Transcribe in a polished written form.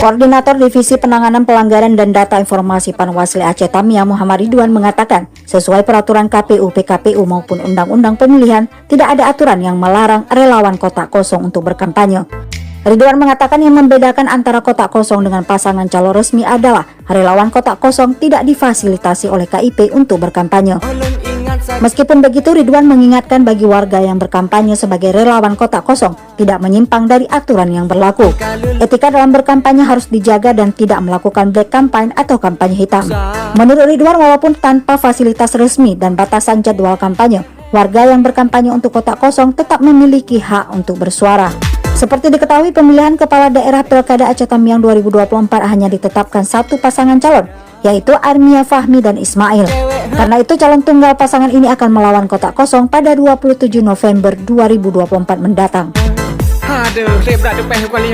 Koordinator Divisi Penanganan Pelanggaran dan Data Informasi Panwasli Aceh Tamiah Muhammad Ridwan mengatakan, sesuai peraturan KPU, PKPU maupun Undang-Undang Pemilihan, tidak ada aturan yang melarang relawan kotak kosong untuk berkampanye. Ridwan mengatakan yang membedakan antara kotak kosong dengan pasangan calon resmi adalah relawan kotak kosong tidak difasilitasi oleh KIP untuk berkampanye. Meskipun begitu, Ridwan mengingatkan bagi warga yang berkampanye sebagai relawan kotak kosong tidak menyimpang dari aturan yang berlaku. Etika dalam berkampanye harus dijaga dan tidak melakukan black campaign atau kampanye hitam. Menurut Ridwan, walaupun tanpa fasilitas resmi dan batasan jadwal kampanye, warga yang berkampanye untuk kotak kosong tetap memiliki hak untuk bersuara. Seperti diketahui, pemilihan kepala daerah Pilkada Aceh Tamiang 2024 hanya ditetapkan satu pasangan calon, yaitu Armia Fahmi dan Ismail. Karena itu calon tunggal pasangan ini akan melawan kotak kosong pada 27 November 2024 mendatang. Aduh, saya berat depan kali